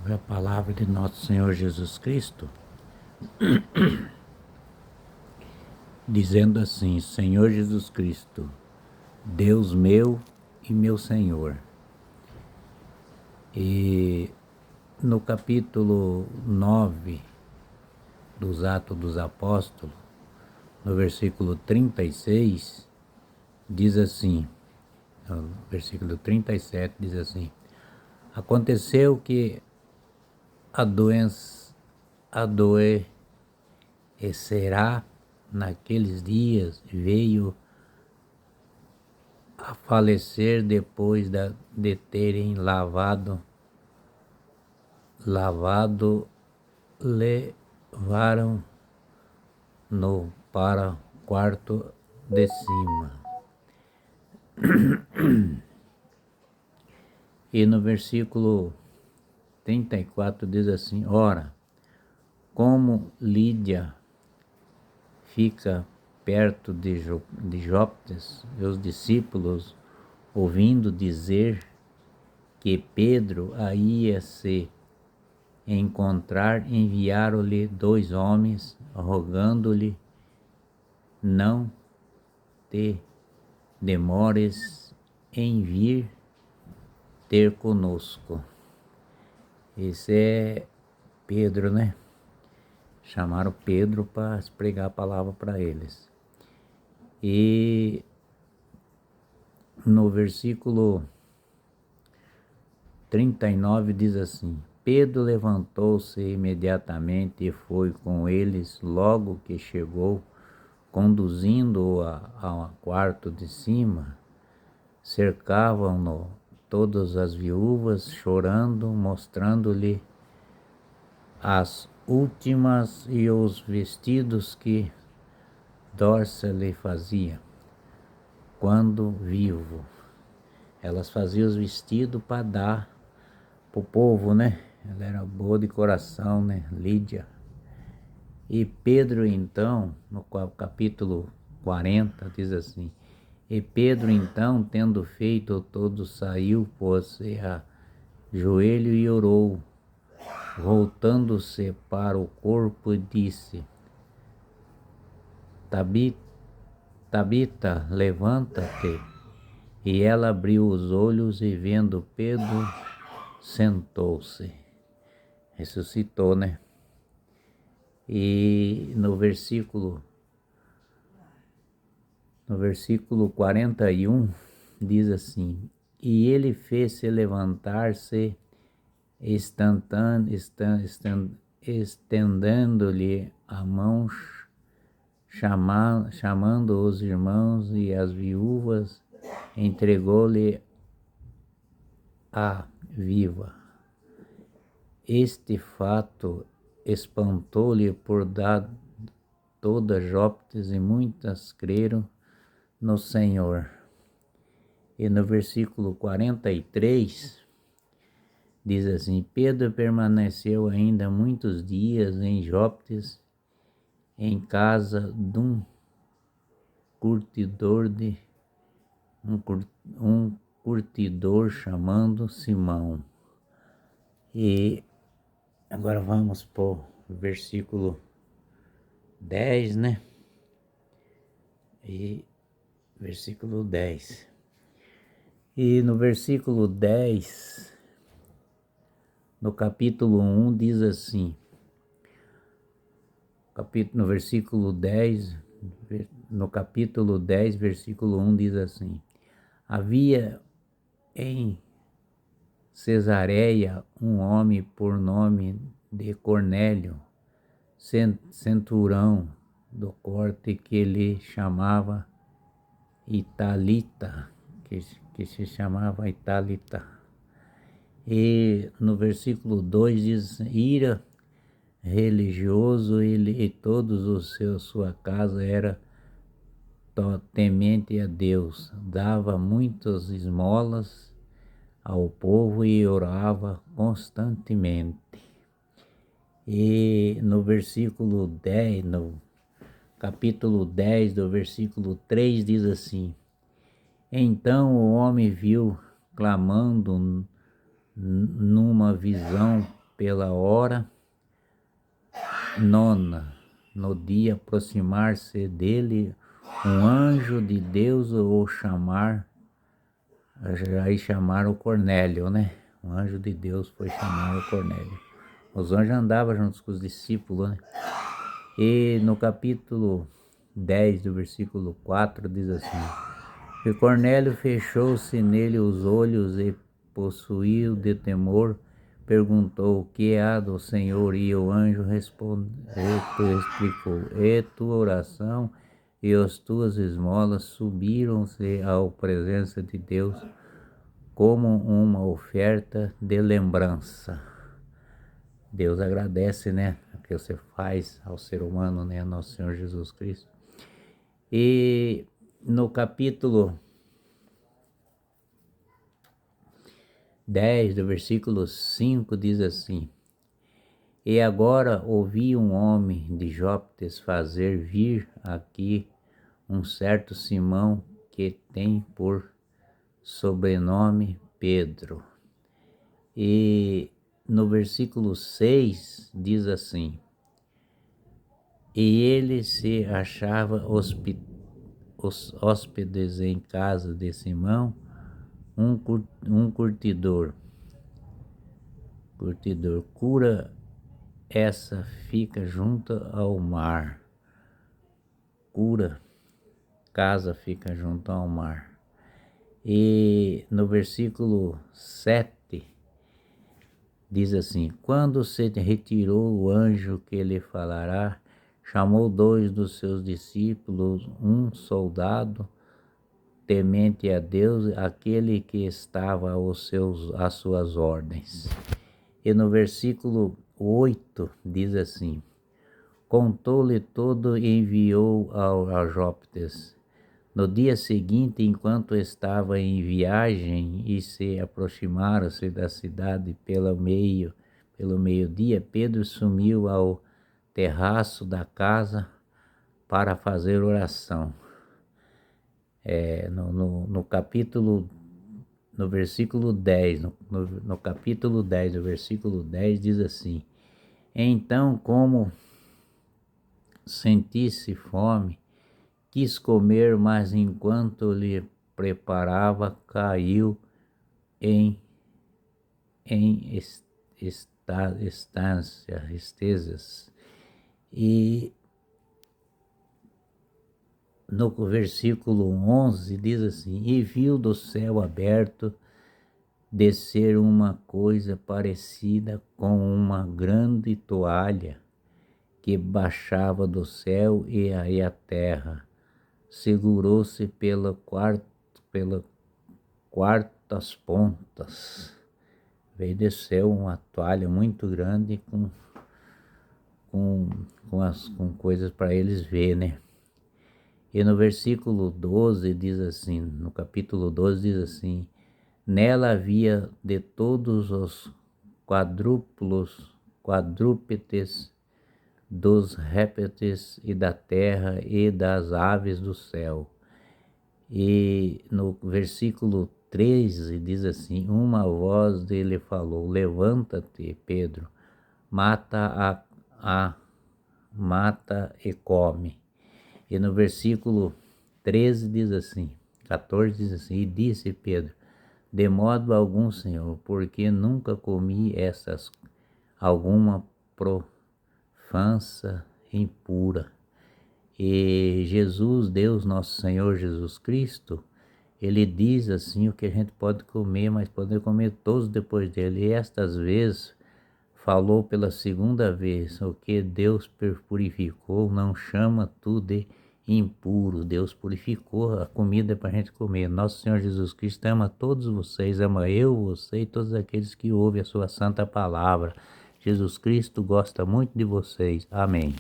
A palavra de nosso Senhor Jesus Cristo, dizendo assim: Senhor Jesus Cristo, Deus meu e meu Senhor. E no capítulo 9 dos Atos dos Apóstolos, no versículo 36, diz assim, no versículo 37 diz assim: aconteceu que adoecerá naqueles dias, veio a falecer depois de terem levaram-no para o quarto de cima. E no versículo 34 diz assim: ora, como Lídia fica perto de Jopes, os discípulos, ouvindo dizer que Pedro aí ia se encontrar, enviaram-lhe 2 homens, rogando-lhe: não te demores em vir ter conosco. Esse é Pedro, né? Chamaram Pedro para pregar a palavra para eles. E no versículo 39 diz assim: Pedro levantou-se imediatamente e foi com eles. Logo que chegou, conduzindo-o ao quarto de cima, cercavam-no todas as viúvas, chorando, mostrando-lhe as últimas e os vestidos que Dorcas lhe fazia quando vivo. Elas faziam os vestidos para dar para o povo, né? Ela era boa de coração, né? Lídia. E Pedro, então, no capítulo 40, diz assim: e Pedro, então, tendo feito tudo, saiu, pôs-se a joelho e orou. Voltando-se para o corpo, disse: Tabita, levanta-te. E ela abriu os olhos e, vendo Pedro, sentou-se. Ressuscitou, né? E no versículo 41 diz assim: e ele fez-se levantar-se, estendendo-lhe a mão, chamando os irmãos e as viúvas, entregou-lhe a viva. Este fato espantou-lhe por dar toda Jopes, e muitas creram no Senhor. E no versículo 43 diz assim: Pedro permaneceu ainda muitos dias em Jopes, em casa de um curtidor chamado Simão. E agora vamos para o versículo 10, né? E versículo 10. E no versículo 10, no capítulo 1, diz assim, no versículo 10, no capítulo 10, versículo 1 diz assim: havia em Cesareia um homem por nome de Cornélio, centurão do corte, que lhe chamava Italita, que se chamava Italita. E no versículo 2 diz: ira religioso, e todos sua casa era temente a Deus, dava muitas esmolas ao povo e orava constantemente. E no versículo 10, no capítulo 10, do versículo 3, diz assim: então o homem viu, clamando numa visão, pela hora nona, no dia aproximar-se dele um anjo de Deus o chamar, aí chamaram o Cornélio, né? Um anjo de Deus foi chamar o Cornélio. Os anjos andavam juntos com os discípulos, né? E no capítulo 10 do versículo 4 diz assim: E Cornélio fechou-se nele os olhos e, possuído de temor, perguntou: O que há do Senhor? E o anjo respondeu, explicou: E tua oração e as tuas esmolas subiram-se à presença de Deus como uma oferta de lembrança. Deus agradece, né, o que você faz ao ser humano, né, nosso Senhor Jesus Cristo. E no capítulo 10 do versículo 5 diz assim: E agora ouvi um homem de Jope fazer vir aqui um certo Simão que tem por sobrenome Pedro. E no versículo 6 diz assim: E ele se achava hóspedes em casa de Simão, um curtidor, cura essa fica junto ao mar, casa fica junto ao mar. E no versículo 7 diz assim: Quando se retirou o anjo que lhe falará, chamou 2 dos seus discípulos, um soldado temente a Deus, aquele que estava às suas ordens. E no versículo 8 diz assim: Contou-lhe tudo e enviou a Jope. No dia seguinte, enquanto estava em viagem e se aproximaram-se da cidade pelo meio-dia, Pedro sumiu ao terraço da casa para fazer oração. No versículo 10, no capítulo 10, o versículo 10 diz assim: Então, como sentisse fome, quis comer, mas enquanto lhe preparava, caiu em estasias. E no versículo 11 diz assim: E viu do céu aberto descer uma coisa parecida com uma grande toalha que baixava do céu e aí a terra. Segurou-se pelas quartas pontas. Veio desceu uma toalha muito grande com coisas para eles ver, né? E no versículo 12 diz assim, no capítulo 12 diz assim: Nela havia de todos os quadrúpedes, dos répteis e da terra e das aves do céu. E no versículo 13 diz assim: Uma voz dele falou: Levanta-te, Pedro, mata e come. E no versículo 13 diz assim, 14 diz assim: E disse Pedro: De modo algum, Senhor, porque nunca comi alguma profança impura. E Jesus, Deus, nosso Senhor Jesus Cristo, ele diz assim o que a gente pode comer, mas pode comer todos depois dele. E estas vezes falou pela segunda vez: o que Deus purificou, não chama tu de impuro. Deus purificou a comida para a gente comer. Nosso Senhor Jesus Cristo ama todos vocês, ama eu, você e todos aqueles que ouvem a sua santa palavra. Jesus Cristo gosta muito de vocês. Amém.